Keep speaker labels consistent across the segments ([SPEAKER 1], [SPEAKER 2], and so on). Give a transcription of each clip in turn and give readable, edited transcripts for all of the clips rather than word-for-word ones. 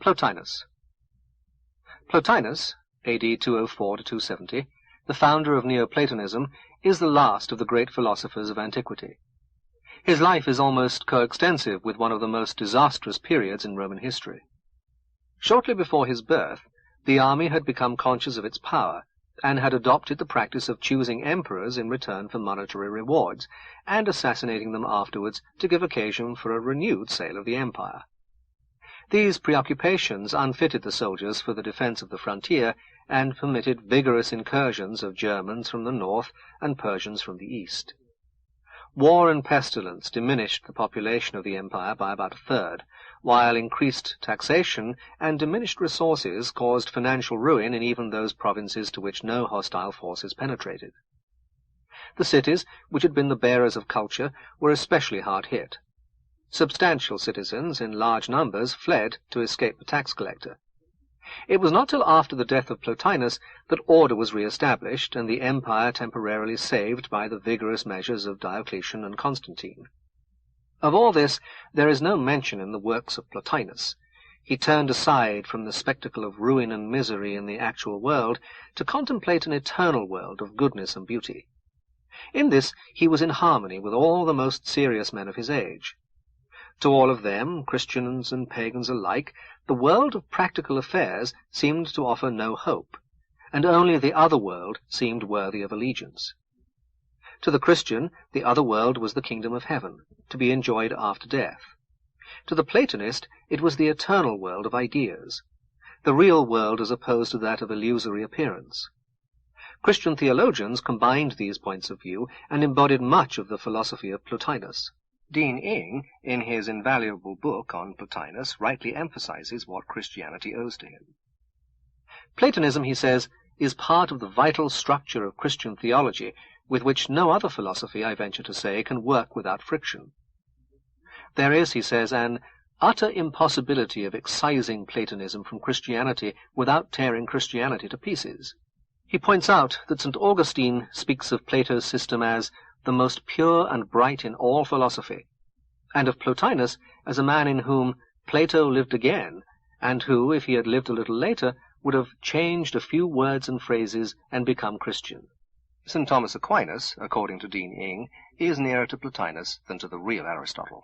[SPEAKER 1] Plotinus. Plotinus, AD 204 to 270, the founder of Neoplatonism, is the last of the great philosophers of antiquity. His life is almost coextensive with one of the most disastrous periods in Roman history. Shortly before his birth, the army had become conscious of its power, and had adopted the practice of choosing emperors in return for monetary rewards, and assassinating them afterwards to give occasion for a renewed sale of the empire. These preoccupations unfitted the soldiers for the defense of the frontier, and permitted vigorous incursions of Germans from the north and Persians from the east. War and pestilence diminished the population of the empire by about a third, while increased taxation and diminished resources caused financial ruin in even those provinces to which no hostile forces penetrated. The cities, which had been the bearers of culture, were especially hard hit. Substantial citizens in large numbers fled to escape the tax collector. It was not till after the death of Plotinus that order was re-established and the empire temporarily saved by the vigorous measures of Diocletian and Constantine. Of all this there is no mention in the works of Plotinus. He turned aside from the spectacle of ruin and misery in the actual world to contemplate an eternal world of goodness and beauty. In this he was in harmony with all the most serious men of his age. To all of them, Christians and pagans alike, the world of practical affairs seemed to offer no hope, and only the other world seemed worthy of allegiance. To the Christian, the other world was the kingdom of heaven, to be enjoyed after death. To the Platonist, it was the eternal world of ideas, the real world as opposed to that of illusory appearance. Christian theologians combined these points of view and embodied much of the philosophy of Plotinus. Dean Ing, in his invaluable book on Plotinus, rightly emphasizes what Christianity owes to him. Platonism, he says, is part of the vital structure of Christian theology, with which no other philosophy, I venture to say, can work without friction. There is, he says, an utter impossibility of excising Platonism from Christianity without tearing Christianity to pieces. He points out that St. Augustine speaks of Plato's system as the most pure and bright in all philosophy, and of Plotinus as a man in whom Plato lived again, and who, if he had lived a little later, would have changed a few words and phrases and become Christian. St. Thomas Aquinas, according to Dean Ing, is nearer to Plotinus than to the real Aristotle.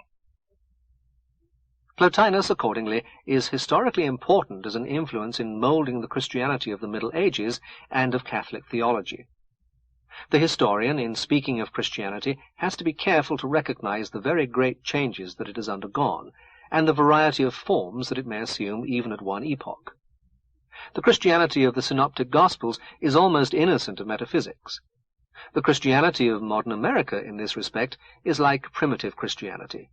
[SPEAKER 1] Plotinus, accordingly, is historically important as an influence in moulding the Christianity of the Middle Ages and of Catholic theology. The historian, in speaking of Christianity, has to be careful to recognize the very great changes that it has undergone, and the variety of forms that it may assume even at one epoch. The Christianity of the Synoptic Gospels is almost innocent of metaphysics. The Christianity of modern America, in this respect, is like primitive Christianity.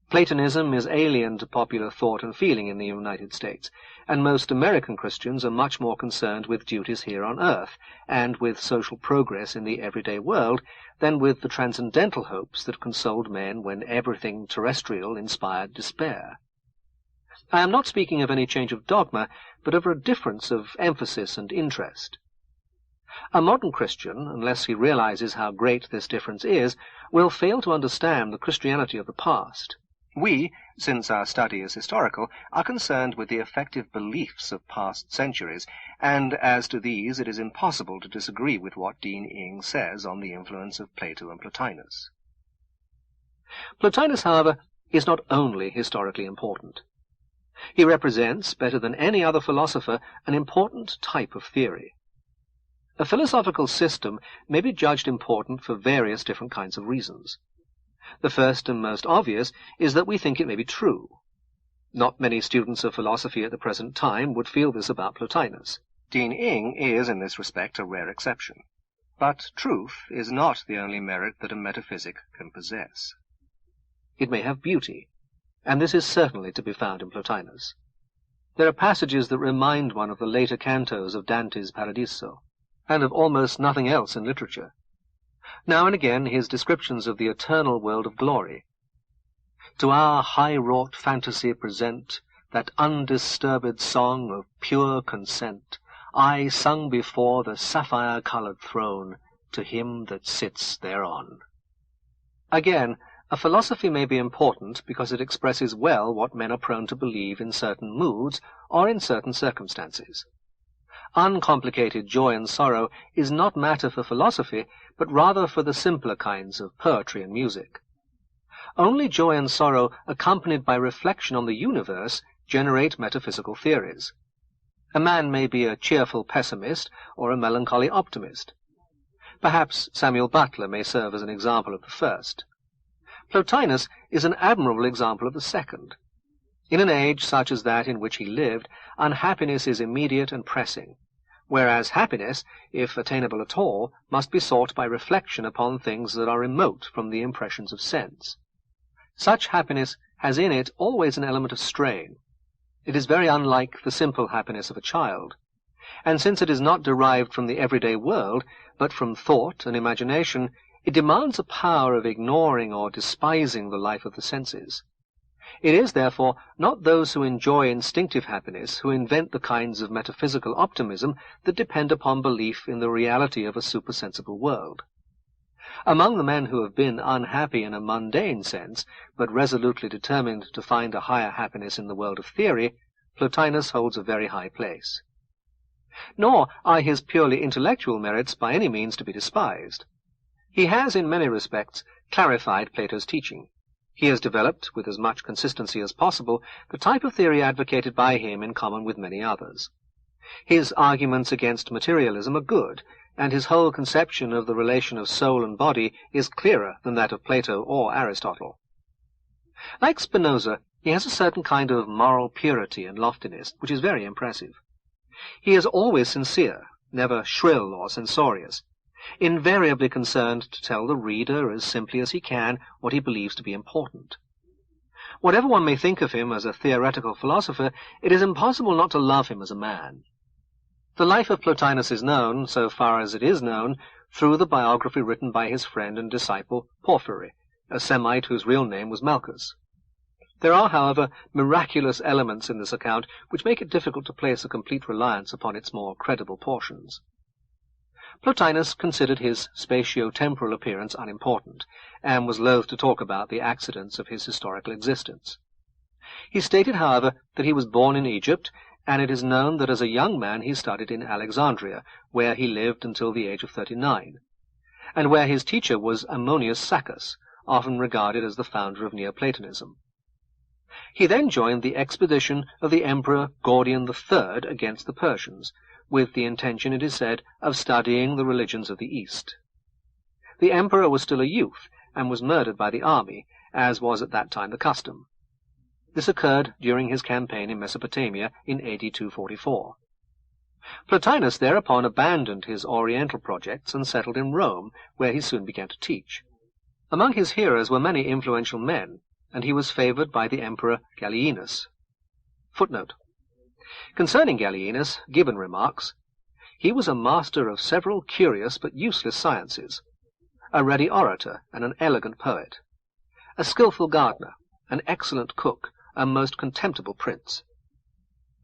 [SPEAKER 1] Platonism is alien to popular thought and feeling in the United States, and most American Christians are much more concerned with duties here on earth, and with social progress in the everyday world, than with the transcendental hopes that consoled men when everything terrestrial inspired despair. I am not speaking of any change of dogma, but of a difference of emphasis and interest. A modern Christian, unless he realizes how great this difference is, will fail to understand the Christianity of the past. We, since our study is historical, are concerned with the effective beliefs of past centuries, and as to these it is impossible to disagree with what Dean Ing says on the influence of Plato and Plotinus. Plotinus, however, is not only historically important. He represents, better than any other philosopher, an important type of theory. A philosophical system may be judged important for various different kinds of reasons. The first and most obvious is that we think it may be true. Not many students of philosophy at the present time would feel this about Plotinus. Dean Ing is, in this respect, a rare exception. But truth is not the only merit that a metaphysic can possess. It may have beauty, and this is certainly to be found in Plotinus. There are passages that remind one of the later cantos of Dante's Paradiso, and of almost nothing else in literature. Now and again his descriptions of the eternal world of glory. To our high-wrought fantasy present that undisturbed song of pure consent, I sung before the sapphire-coloured throne to him that sits thereon. Again, A philosophy may be important because it expresses well what men are prone to believe in certain moods or in certain circumstances. Uncomplicated joy and sorrow is not matter for philosophy, but rather for the simpler kinds of poetry and music. Only joy and sorrow accompanied by reflection on the universe generate metaphysical theories. A man may be a cheerful pessimist or a melancholy optimist. Perhaps Samuel Butler may serve as an example of the first. Plotinus is an admirable example of the second. In an age such as that in which he lived, unhappiness is immediate and pressing, whereas happiness, if attainable at all, must be sought by reflection upon things that are remote from the impressions of sense. Such happiness has in it always an element of strain. It is very unlike the simple happiness of a child, and since it is not derived from the everyday world, but from thought and imagination, it demands a power of ignoring or despising the life of the senses. It is, therefore, not those who enjoy instinctive happiness who invent the kinds of metaphysical optimism that depend upon belief in the reality of a supersensible world. Among the men who have been unhappy in a mundane sense, but resolutely determined to find a higher happiness in the world of theory, Plotinus holds a very high place. Nor are his purely intellectual merits by any means to be despised. He has, in many respects, clarified Plato's teaching. He has developed, with as much consistency as possible, the type of theory advocated by him in common with many others. His arguments against materialism are good, and his whole conception of the relation of soul and body is clearer than that of Plato or Aristotle. Like Spinoza, he has a certain kind of moral purity and loftiness, which is very impressive. He is always sincere, never shrill or censorious, invariably concerned to tell the reader as simply as he can what he believes to be important. Whatever one may think of him as a theoretical philosopher, it is impossible not to love him as a man. The life of Plotinus is known, so far as it is known, through the biography written by his friend and disciple Porphyry, a Semite whose real name was Malchus. There are, however, miraculous elements in this account which make it difficult to place a complete reliance upon its more credible portions. Plotinus considered his spatio-temporal appearance unimportant, and was loath to talk about the accidents of his historical existence. He stated, however, that he was born in Egypt, and it is known that as a young man he studied in Alexandria, where he lived until the age of 39, and where his teacher was Ammonius Saccas, often regarded as the founder of Neoplatonism. He then joined the expedition of the Emperor Gordian III against the Persians, with the intention, it is said, of studying the religions of the East. The emperor was still a youth, and was murdered by the army, as was at that time the custom. This occurred during his campaign in Mesopotamia in AD 244. Plotinus thereupon abandoned his oriental projects and settled in Rome, where he soon began to teach. Among his hearers were many influential men, and he was favored by the emperor Gallienus. Footnote. Concerning Gallienus, Gibbon remarks, "He was a master of several curious but useless sciences, a ready orator and an elegant poet, a skilful gardener, an excellent cook, a most contemptible prince.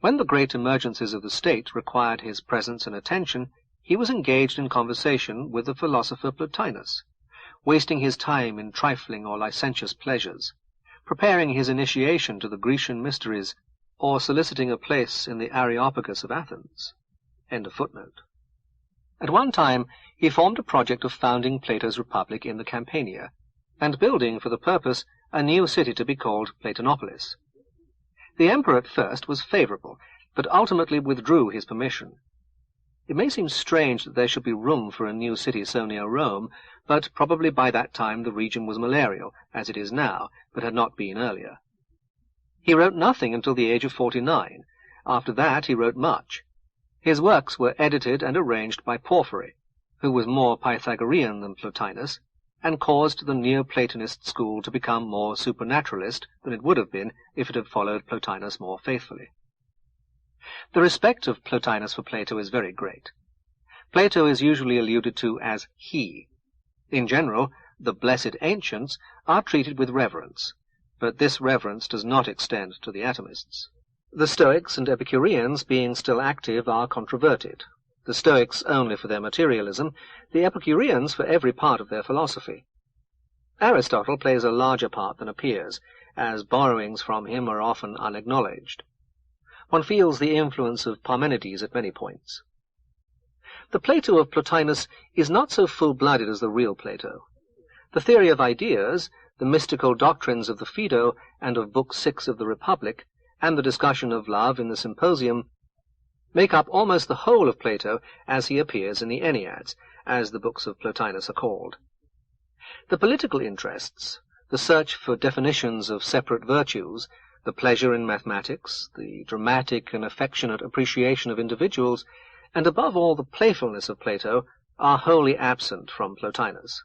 [SPEAKER 1] When the great emergencies of the state required his presence and attention, he was engaged in conversation with the philosopher Plotinus, wasting his time in trifling or licentious pleasures, preparing his initiation to the Grecian mysteries, or soliciting a place in the Areopagus of Athens." End of footnote. At one time he formed a project of founding Plato's Republic in the Campania, and building for the purpose a new city to be called Platonopolis. The emperor at first was favorable, but ultimately withdrew his permission. It may seem strange that there should be room for a new city so near Rome, but probably by that time the region was malarial, as it is now, but had not been earlier. He wrote nothing until the age of 49. After that he wrote much. His works were edited and arranged by Porphyry, who was more Pythagorean than Plotinus, and caused the Neoplatonist school to become more supernaturalist than it would have been if it had followed Plotinus more faithfully. The respect of Plotinus for Plato is very great. Plato is usually alluded to as he. In general, the blessed ancients are treated with reverence, but this reverence does not extend to the atomists. The Stoics and Epicureans, being still active, are controverted. The Stoics only for their materialism, the Epicureans for every part of their philosophy. Aristotle plays a larger part than appears, as borrowings from him are often unacknowledged. One feels the influence of Parmenides at many points. The Plato of Plotinus is not so full-blooded as the real Plato. The theory of ideas, the mystical doctrines of the Phaedo and of Book 6 of the Republic, and the discussion of love in the Symposium make up almost the whole of Plato as he appears in the Enneads, as the books of Plotinus are called. The political interests, the search for definitions of separate virtues, the pleasure in mathematics, the dramatic and affectionate appreciation of individuals, and above all the playfulness of Plato, are wholly absent from Plotinus.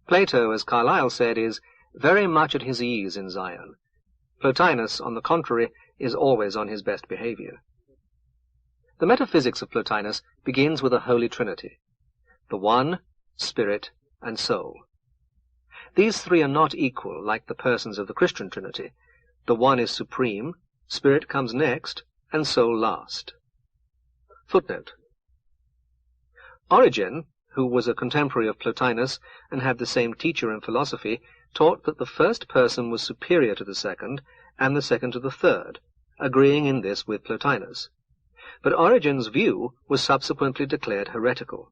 [SPEAKER 1] Plato, as Carlyle said, is very much at his ease in Zion. Plotinus, on the contrary, is always on his best behavior. The metaphysics of Plotinus begins with a holy trinity, the One, Spirit, and Soul. These three are not equal, like the persons of the Christian Trinity. The One is supreme, Spirit comes next, and Soul last. Footnote. Origen, who was a contemporary of Plotinus and had the same teacher in philosophy, taught that the first person was superior to the second, and the second to the third, agreeing in this with Plotinus. But Origen's view was subsequently declared heretical.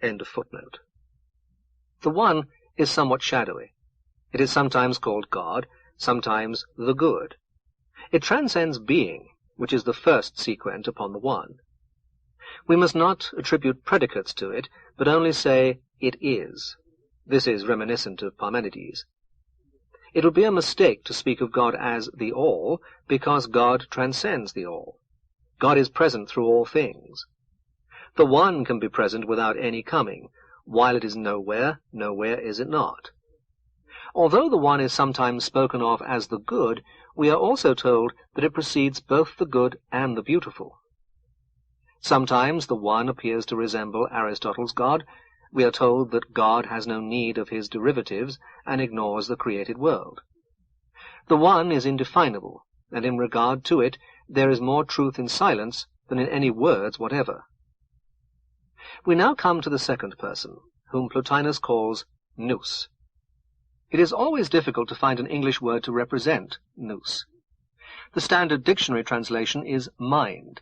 [SPEAKER 1] End of footnote. The One is somewhat shadowy. It is sometimes called God, sometimes the Good. It transcends being, which is the first sequent upon the One. We must not attribute predicates to it, but only say, it is. This is reminiscent of Parmenides. It would be a mistake to speak of God as the All, because God transcends the All. God is present through all things. The One can be present without any coming. While it is nowhere, nowhere is it not. Although the One is sometimes spoken of as the Good, we are also told that it precedes both the good and the beautiful. Sometimes the One appears to resemble Aristotle's God. We are told that God has no need of his derivatives and ignores the created world. The One is indefinable, and in regard to it there is more truth in silence than in any words whatever. We now come to the second person, whom Plotinus calls nous. It is always difficult to find an English word to represent nous. The standard dictionary translation is mind,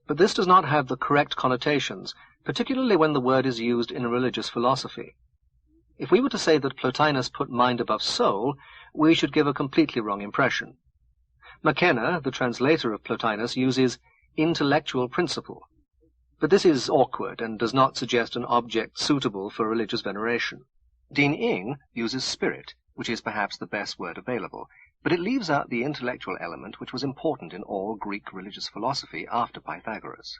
[SPEAKER 1] but this does not have the correct connotations, particularly when the word is used in a religious philosophy. If we were to say that Plotinus put mind above soul, we should give a completely wrong impression. McKenna, the translator of Plotinus, uses intellectual principle, but this is awkward and does not suggest an object suitable for religious veneration. Dean Ing uses spirit, which is perhaps the best word available, but it leaves out the intellectual element which was important in all Greek religious philosophy after Pythagoras.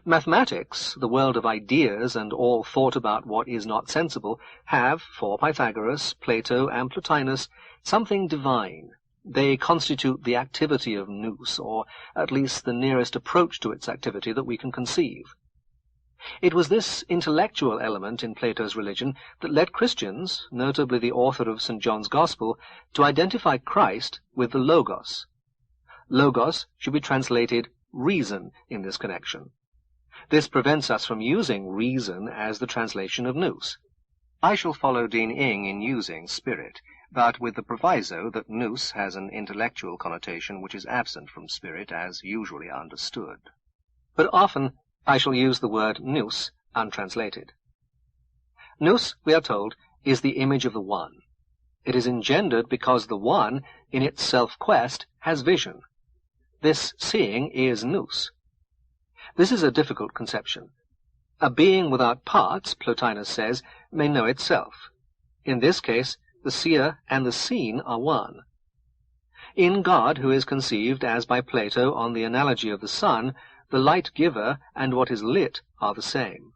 [SPEAKER 1] Mathematics, the world of ideas and all thought about what is not sensible, have, for Pythagoras, Plato, and Plotinus, something divine. They constitute the activity of nous, or at least the nearest approach to its activity that we can conceive. It was this intellectual element in Plato's religion that led Christians, notably the author of St. John's Gospel, to identify Christ with the Logos. Logos should be translated reason in this connection. This prevents us from using reason as the translation of nous. I shall follow Dean Ing in using spirit, but with the proviso that nous has an intellectual connotation which is absent from spirit as usually understood. But often I shall use the word nous untranslated. Nous, we are told, is the image of the One. It is engendered because the One, in its self-quest, has vision. This seeing is nous. This is a difficult conception. A being without parts, Plotinus says, may know itself. In this case, the seer and the seen are one. In God, who is conceived, as by Plato, on the analogy of the sun, the light giver and what is lit are the same.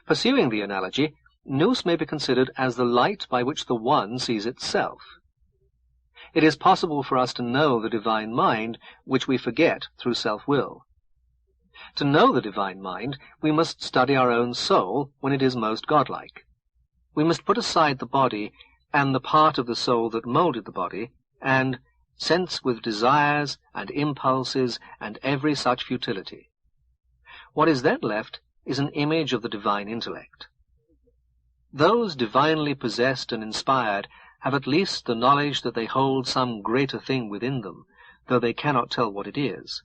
[SPEAKER 1] Pursuing the analogy, nous may be considered as the light by which the One sees itself. It is possible for us to know the divine mind, which we forget through self-will. To know the divine mind, we must study our own soul when it is most godlike. We must put aside the body and the part of the soul that moulded the body, and sense with desires and impulses and every such futility. What is then left is an image of the divine intellect. Those divinely possessed and inspired have at least the knowledge that they hold some greater thing within them, though they cannot tell what it is.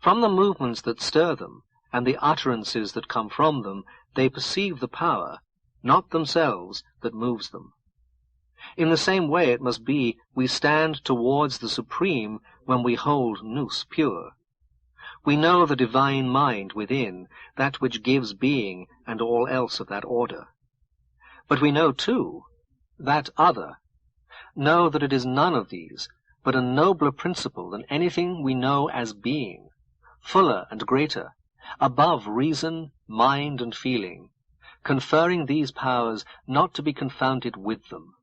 [SPEAKER 1] From the movements that stir them, and the utterances that come from them, they perceive the power, not themselves, that moves them. In the same way it must be we stand towards the Supreme when we hold nous pure. We know the divine mind within, that which gives being and all else of that order. But we know, too, that other, know that it is none of these, but a nobler principle than anything we know as being, fuller and greater, above reason, mind, and feeling, conferring these powers not to be confounded with them.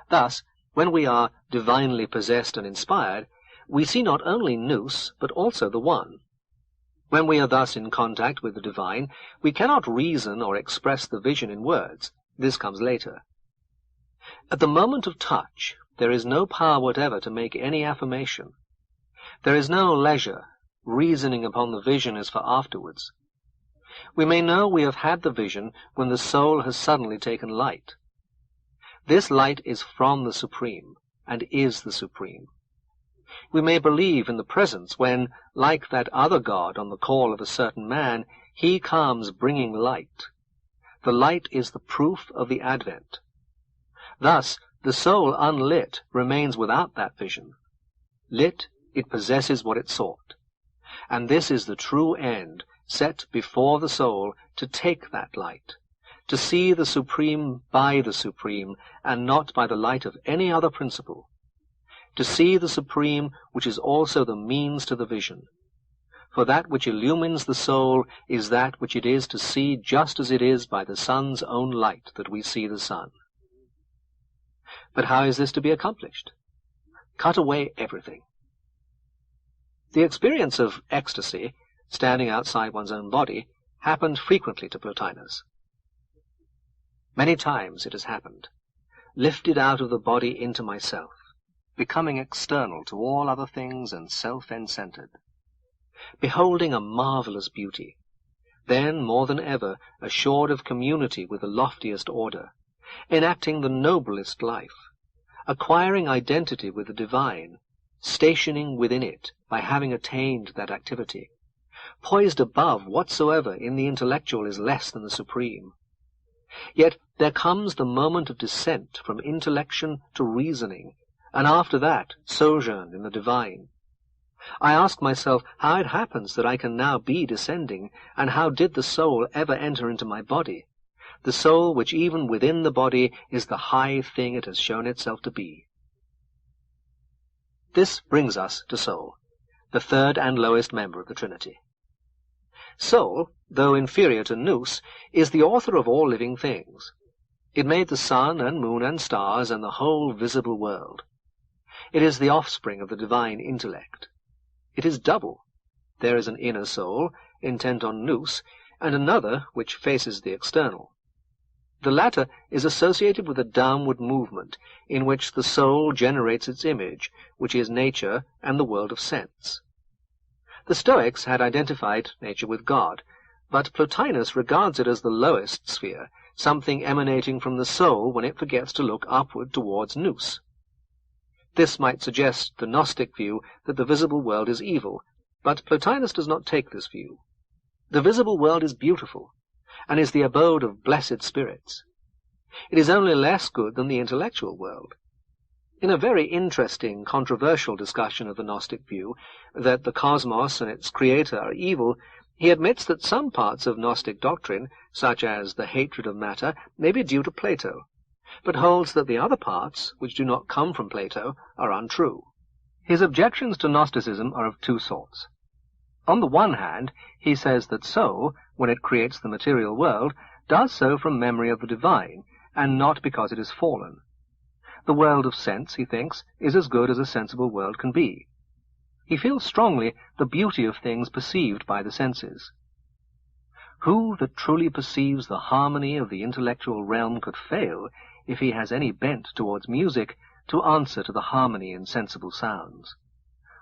[SPEAKER 1] Thus, when we are divinely possessed and inspired, we see not only nous, but also the One. When we are thus in contact with the divine, we cannot reason or express the vision in words. This comes later. At the moment of touch, there is no power whatever to make any affirmation. There is no leisure. Reasoning upon the vision is for afterwards. We may know we have had the vision when the soul has suddenly taken light. This light is from the Supreme, and is the Supreme. We may believe in the presence when, like that other God on the call of a certain man, he comes bringing light. The light is the proof of the advent. Thus, the soul unlit remains without that vision. Lit, it possesses what it sought. And this is the true end, set before the soul to take that light, to see the Supreme by the Supreme, and not by the light of any other principle, to see the Supreme, which is also the means to the vision. For that which illumines the soul is that which it is to see just as it is by the sun's own light that we see the sun. But how is this to be accomplished? Cut away everything. The experience of ecstasy, standing outside one's own body, happened frequently to Plotinus. Many times it has happened, lifted out of the body into myself, becoming external to all other things and self-encentered, beholding a marvelous beauty, then more than ever assured of community with the loftiest order, enacting the noblest life, acquiring identity with the divine, stationing within it by having attained that activity, poised above whatsoever in the intellectual is less than the supreme. Yet there comes the moment of descent from intellection to reasoning, and after that sojourn in the divine. I ask myself how it happens that I can now be descending, and how did the soul ever enter into my body, the soul which even within the body is the high thing it has shown itself to be. This brings us to soul, the third and lowest member of the Trinity. Soul, though inferior to nous, is the author of all living things. It made the sun and moon and stars and the whole visible world. It is the offspring of the divine intellect. It is double. There is an inner soul, intent on nous, and another which faces the external. The latter is associated with a downward movement, in which the soul generates its image, which is nature and the world of sense. The Stoics had identified nature with God, but Plotinus regards it as the lowest sphere, something emanating from the soul when it forgets to look upward towards nous. This might suggest the Gnostic view that the visible world is evil, but Plotinus does not take this view. The visible world is beautiful, and is the abode of blessed spirits. It is only less good than the intellectual world. In a very interesting, controversial discussion of the Gnostic view, that the cosmos and its creator are evil, he admits that some parts of Gnostic doctrine, such as the hatred of matter, may be due to Plato, but holds that the other parts, which do not come from Plato, are untrue. His objections to Gnosticism are of two sorts. On the one hand, he says that soul, when it creates the material world, does so from memory of the divine, and not because it is fallen. The world of sense, he thinks, is as good as a sensible world can be. He feels strongly the beauty of things perceived by the senses. Who that truly perceives the harmony of the intellectual realm could fail, if he has any bent towards music, to answer to the harmony in sensible sounds?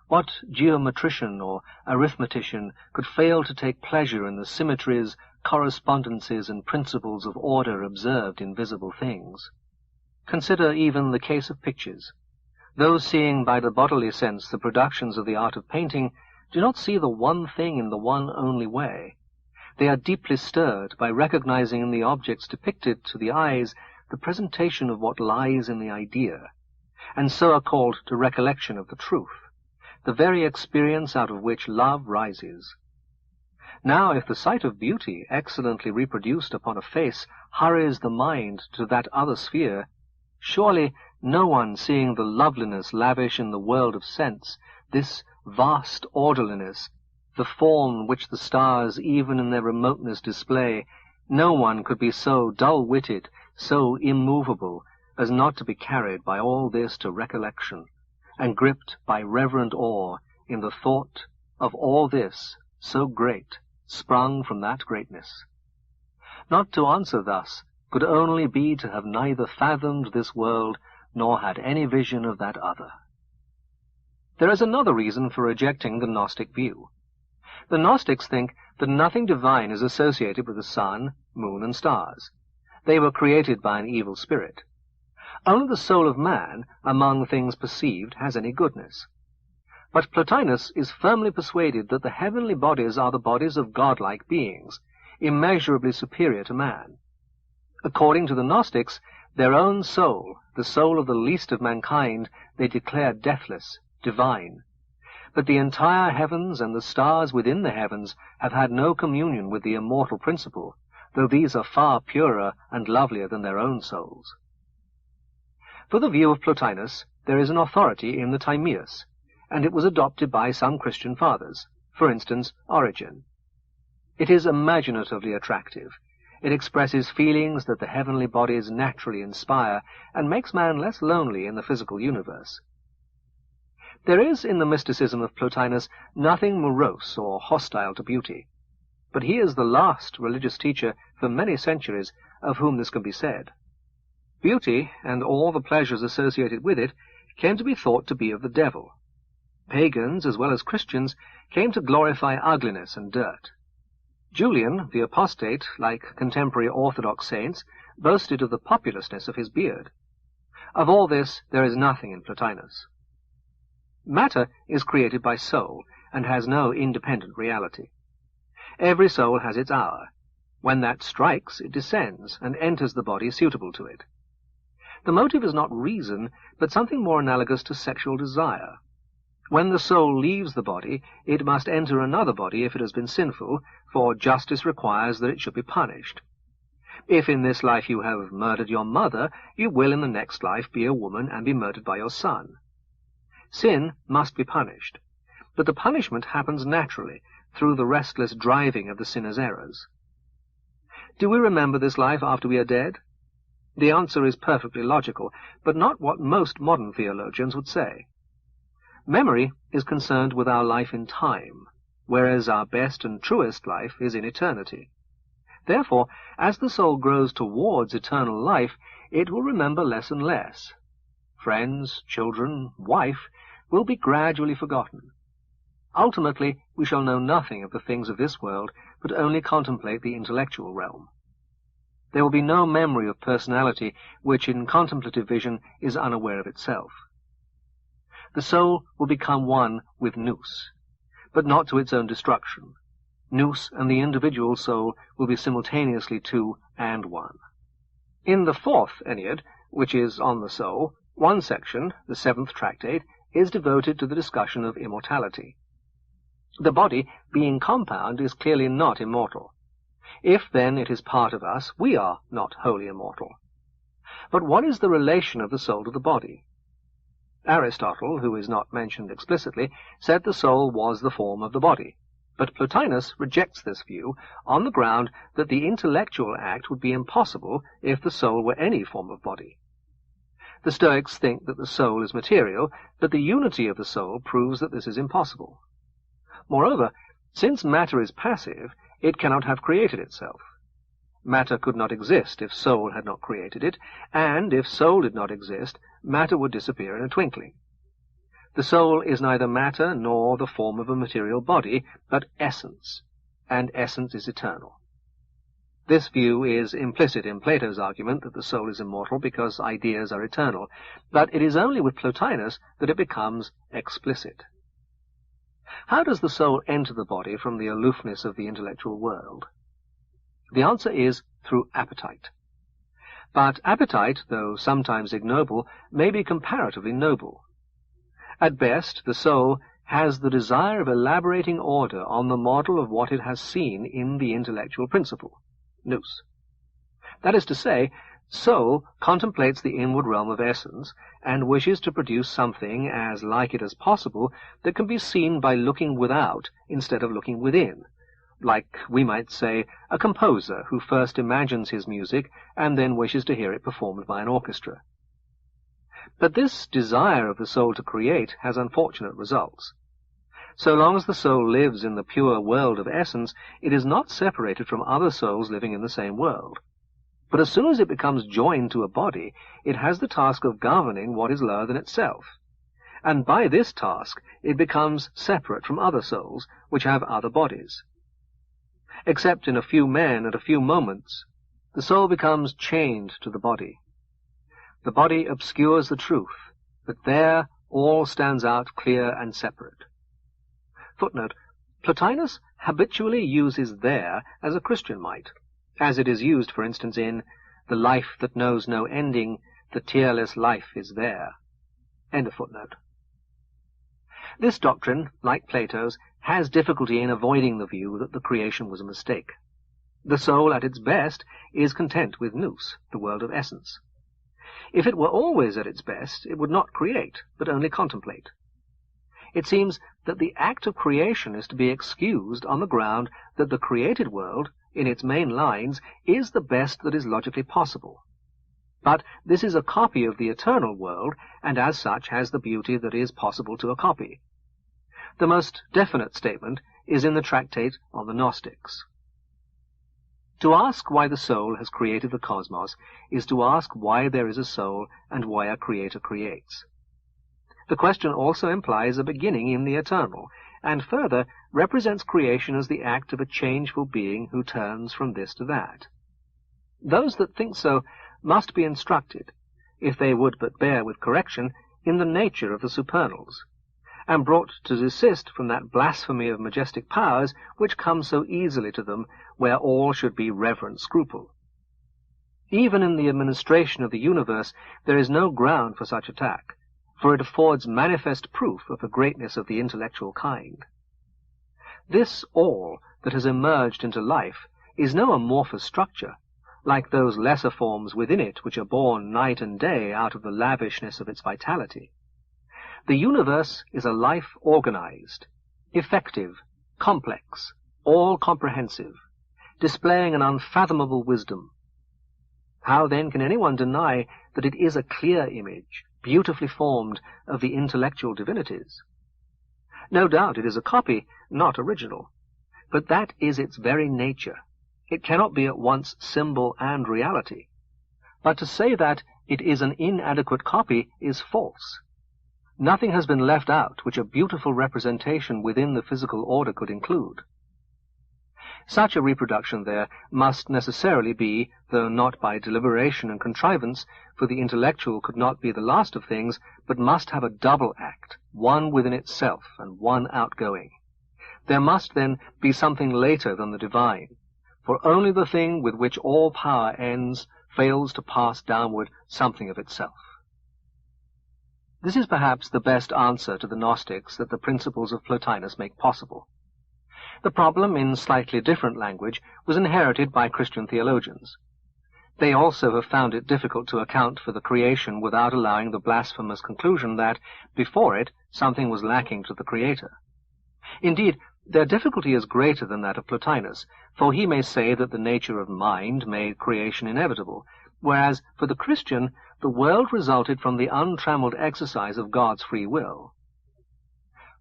[SPEAKER 1] What geometrician or arithmetician could fail to take pleasure in the symmetries, correspondences and principles of order observed in visible things. Consider even the case of pictures. Those seeing by the bodily sense the productions of the art of painting do not see the one thing in the one only way. They are deeply stirred by recognizing in the objects depicted to the eyes the presentation of what lies in the idea, and so are called to recollection of the truth, the very experience out of which love rises. Now, if the sight of beauty excellently reproduced upon a face hurries the mind to that other sphere, surely no one seeing the loveliness lavish in the world of sense, this vast orderliness, the form which the stars even in their remoteness display, no one could be so dull-witted, so immovable, as not to be carried by all this to recollection, and gripped by reverent awe in the thought of all this so great, sprung from that greatness. Not to answer thus could only be to have neither fathomed this world nor had any vision of that other. There is another reason for rejecting the Gnostic view. The Gnostics think that nothing divine is associated with the sun, moon, and stars. They were created by an evil spirit. Only the soul of man, among things perceived, has any goodness. But Plotinus is firmly persuaded that the heavenly bodies are the bodies of godlike beings, immeasurably superior to man. According to the Gnostics, their own soul, the soul of the least of mankind, they declare deathless, divine. But the entire heavens and the stars within the heavens have had no communion with the immortal principle, though these are far purer and lovelier than their own souls. For the view of Plotinus, there is an authority in the Timaeus, and it was adopted by some Christian fathers, for instance, Origen. It is imaginatively attractive. It expresses feelings that the heavenly bodies naturally inspire, and makes man less lonely in the physical universe. There is in the mysticism of Plotinus nothing morose or hostile to beauty, but he is the last religious teacher for many centuries of whom this can be said. Beauty, and all the pleasures associated with it, came to be thought to be of the devil. Pagans, as well as Christians, came to glorify ugliness and dirt. Julian, the apostate, like contemporary Orthodox saints, boasted of the populousness of his beard. Of all this there is nothing in Plotinus. Matter is created by soul, and has no independent reality. Every soul has its hour. When that strikes, it descends, and enters the body suitable to it. The motive is not reason, but something more analogous to sexual desire. When the soul leaves the body, it must enter another body if it has been sinful, for justice requires that it should be punished. If in this life you have murdered your mother, you will in the next life be a woman and be murdered by your son. Sin must be punished, but the punishment happens naturally, through the restless driving of the sinner's errors. Do we remember this life after we are dead? The answer is perfectly logical, but not what most modern theologians would say. Memory is concerned with our life in time, whereas our best and truest life is in eternity. Therefore, as the soul grows towards eternal life, it will remember less and less. Friends, children, wife will be gradually forgotten. Ultimately, we shall know nothing of the things of this world, but only contemplate the intellectual realm. There will be no memory of personality which in contemplative vision is unaware of itself. The soul will become one with nous, but not to its own destruction. Nous and the individual soul will be simultaneously two and one. In the fourth Ennead, which is on the soul, one section, the seventh tractate, is devoted to the discussion of immortality. The body, being compound, is clearly not immortal. If, then, it is part of us, we are not wholly immortal. But what is the relation of the soul to the body? Aristotle, who is not mentioned explicitly, said the soul was the form of the body, but Plotinus rejects this view on the ground that the intellectual act would be impossible if the soul were any form of body. The Stoics think that the soul is material, but the unity of the soul proves that this is impossible. Moreover, since matter is passive, it cannot have created itself. Matter could not exist if soul had not created it, and if soul did not exist, matter would disappear in a twinkling. The soul is neither matter nor the form of a material body, but essence, and essence is eternal. This view is implicit in Plato's argument that the soul is immortal because ideas are eternal, but it is only with Plotinus that it becomes explicit. How does the soul enter the body from the aloofness of the intellectual world? The answer is through appetite. But appetite, though sometimes ignoble, may be comparatively noble. At best, the soul has the desire of elaborating order on the model of what it has seen in the intellectual principle, nous. That is to say, soul contemplates the inward realm of essence and wishes to produce something as like it as possible that can be seen by looking without instead of looking within, like, we might say, a composer who first imagines his music and then wishes to hear it performed by an orchestra. But this desire of the soul to create has unfortunate results. So long as the soul lives in the pure world of essence, it is not separated from other souls living in the same world. But as soon as it becomes joined to a body, it has the task of governing what is lower than itself. And by this task, it becomes separate from other souls, which have other bodies. Except in a few men at a few moments, the soul becomes chained to the body. The body obscures the truth, but there all stands out clear and separate. Footnote: Plotinus habitually uses there as a Christian might, as it is used, for instance, in "the life that knows no ending, the tearless life is there." End of footnote. This doctrine, like Plato's, has difficulty in avoiding the view that the creation was a mistake. The soul, at its best, is content with nous, the world of essence. If it were always at its best, it would not create, but only contemplate. It seems that the act of creation is to be excused on the ground that the created world, in its main lines, is the best that is logically possible. But this is a copy of the eternal world, and as such has the beauty that is possible to a copy. The most definite statement is in the tractate on the Gnostics. To ask why the soul has created the cosmos is to ask why there is a soul and why a creator creates. The question also implies a beginning in the eternal, and further represents creation as the act of a changeful being who turns from this to that. Those that think so must be instructed, if they would but bear with correction, in the nature of the supernals, and brought to desist from that blasphemy of majestic powers which comes so easily to them where all should be reverent scruple. Even in the administration of the universe there is no ground for such attack, for it affords manifest proof of the greatness of the intellectual kind. This all that has emerged into life is no amorphous structure, like those lesser forms within it which are born night and day out of the lavishness of its vitality. The universe is a life organized, effective, complex, all-comprehensive, displaying an unfathomable wisdom. How then can anyone deny that it is a clear image, beautifully formed, of the intellectual divinities? No doubt it is a copy, not original, but that is its very nature. It cannot be at once symbol and reality. But to say that it is an inadequate copy is false. Nothing has been left out which a beautiful representation within the physical order could include. Such a reproduction there must necessarily be, though not by deliberation and contrivance, for the intellectual could not be the last of things, but must have a double act, one within itself and one outgoing. There must then be something later than the divine, for only the thing with which all power ends fails to pass downward something of itself. This is perhaps the best answer to the Gnostics that the principles of Plotinus make possible. The problem, in slightly different language, was inherited by Christian theologians. They also have found it difficult to account for the creation without allowing the blasphemous conclusion that, before it, something was lacking to the Creator. Indeed, their difficulty is greater than that of Plotinus, for he may say that the nature of mind made creation inevitable, whereas, for the Christian, the world resulted from the untrammeled exercise of God's free will.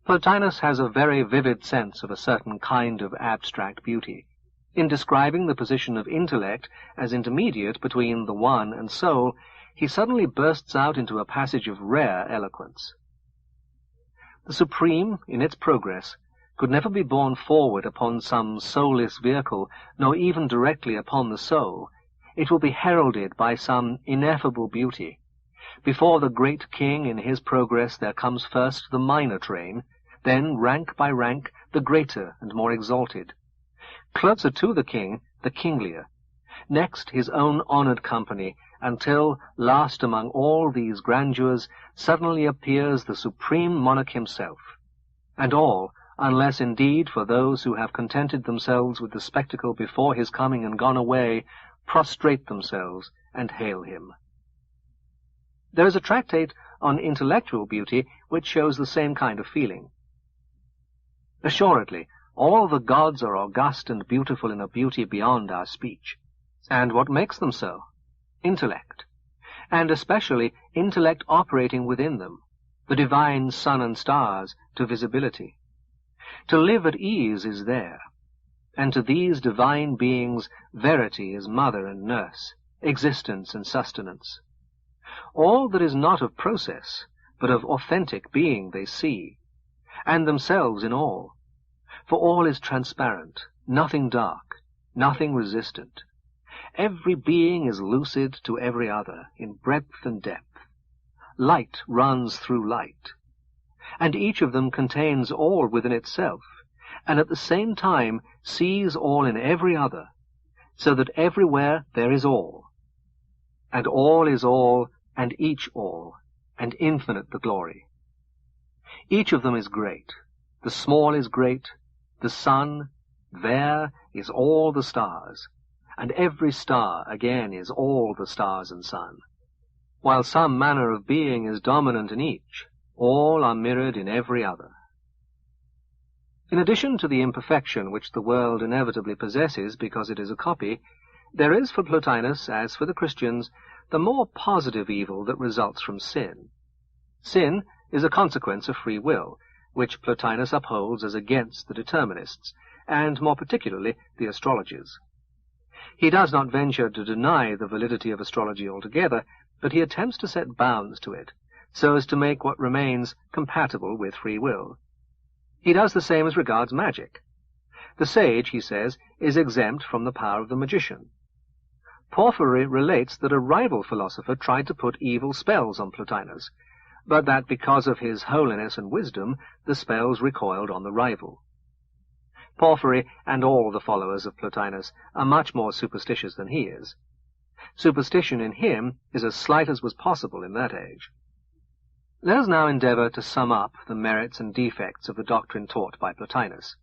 [SPEAKER 1] Plotinus has a very vivid sense of a certain kind of abstract beauty. In describing the position of intellect as intermediate between the one and soul, he suddenly bursts out into a passage of rare eloquence. The supreme, in its progress, could never be borne forward upon some soulless vehicle, nor even directly upon the soul, it will be heralded by some ineffable beauty. Before the great king in his progress there comes first the minor train, then rank by rank the greater and more exalted. Closer to the king, the kinglier. Next his own honoured company, until, last among all these grandeurs, suddenly appears the supreme monarch himself. And all, unless indeed for those who have contented themselves with the spectacle before his coming and gone away, prostrate themselves and hail him. There is a tractate on intellectual beauty which shows the same kind of feeling. Assuredly, all the gods are august and beautiful in a beauty beyond our speech. And what makes them so? Intellect, and especially intellect operating within them, the divine sun and stars to visibility. To live at ease is there, and to these divine beings verity is mother and nurse, existence and sustenance. All that is not of process, but of authentic being they see, and themselves in all. For all is transparent, nothing dark, nothing resistant. Every being is lucid to every other, in breadth and depth. Light runs through light, and each of them contains all within itself, and at the same time sees all in every other, so that everywhere there is all. And all is all, and each all, and infinite the glory. Each of them is great. The small is great. The sun, there is all the stars, and every star again is all the stars and sun. While some manner of being is dominant in each, all are mirrored in every other. In addition to the imperfection which the world inevitably possesses because it is a copy, there is for Plotinus, as for the Christians, the more positive evil that results from sin. Sin is a consequence of free will, which Plotinus upholds as against the determinists, and more particularly the astrologers. He does not venture to deny the validity of astrology altogether, but he attempts to set bounds to it, so as to make what remains compatible with free will. He does the same as regards magic. The sage, he says, is exempt from the power of the magician. Porphyry relates that a rival philosopher tried to put evil spells on Plotinus, but that because of his holiness and wisdom, the spells recoiled on the rival. Porphyry and all the followers of Plotinus are much more superstitious than he is. Superstition in him is as slight as was possible in that age. Let us now endeavour to sum up the merits and defects of the doctrine taught by Plotinus,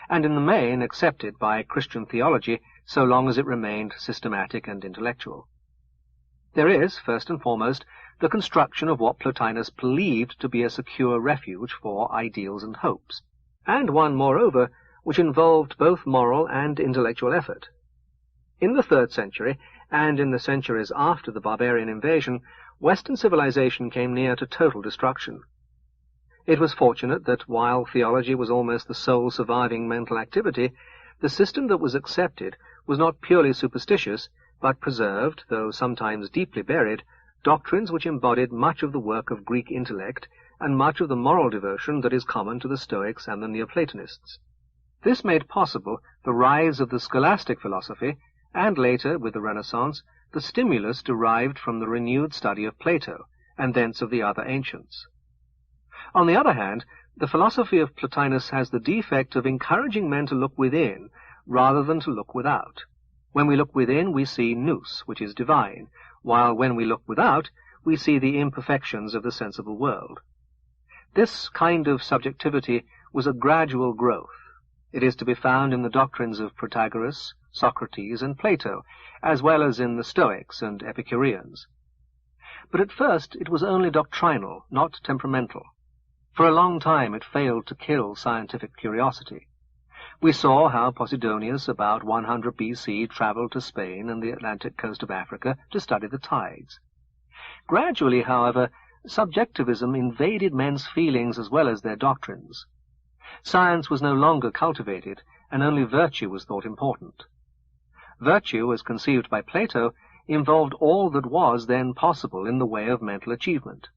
[SPEAKER 1] and in the main accepted by Christian theology so long as it remained systematic and intellectual. There is, first and foremost, the construction of what Plotinus believed to be a secure refuge for ideals and hopes, and one, moreover, which involved both moral and intellectual effort. In the 3rd century, and in the centuries after the barbarian invasion, Western civilization came near to total destruction. It was fortunate that while theology was almost the sole surviving mental activity, the system that was accepted was not purely superstitious, but preserved, though sometimes deeply buried, doctrines which embodied much of the work of Greek intellect and much of the moral devotion that is common to the Stoics and the Neoplatonists. This made possible the rise of the scholastic philosophy, and later, with the Renaissance, the stimulus derived from the renewed study of Plato, and thence of the other ancients. On the other hand, the philosophy of Plotinus has the defect of encouraging men to look within, rather than to look without. When we look within, we see nous, which is divine, while when we look without, we see the imperfections of the sensible world. This kind of subjectivity was a gradual growth. It is to be found in the doctrines of Protagoras, Socrates, and Plato, as well as in the Stoics and Epicureans. But at first it was only doctrinal, not temperamental. For a long time it failed to kill scientific curiosity. We saw how Posidonius, about 100 B.C., traveled to Spain and the Atlantic coast of Africa to study the tides. Gradually, however, subjectivism invaded men's feelings as well as their doctrines. Science was no longer cultivated, and only virtue was thought important. Virtue, as conceived by Plato, involved all that was then possible in the way of mental achievement.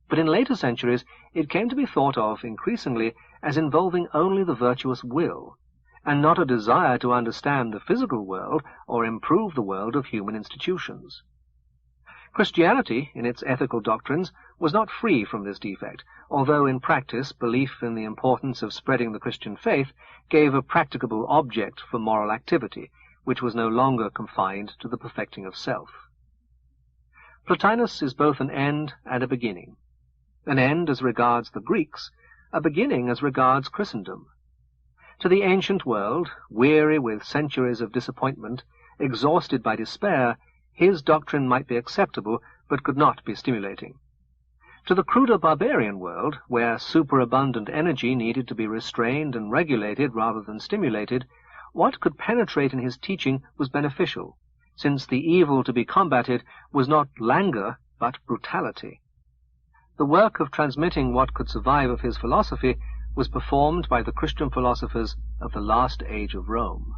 [SPEAKER 1] But in later centuries it came to be thought of increasingly as involving only the virtuous will, and not a desire to understand the physical world or improve the world of human institutions. Christianity, in its ethical doctrines, was not free from this defect, although in practice belief in the importance of spreading the Christian faith gave a practicable object for moral activity, which was no longer confined to the perfecting of self. Plotinus is both an end and a beginning. An end as regards the Greeks, a beginning as regards Christendom. To the ancient world, weary with centuries of disappointment, exhausted by despair, his doctrine might be acceptable, but could not be stimulating. To the cruder barbarian world, where superabundant energy needed to be restrained and regulated rather than stimulated, what could penetrate in his teaching was beneficial, since the evil to be combated was not languor, but brutality. The work of transmitting what could survive of his philosophy was performed by the Christian philosophers of the last age of Rome.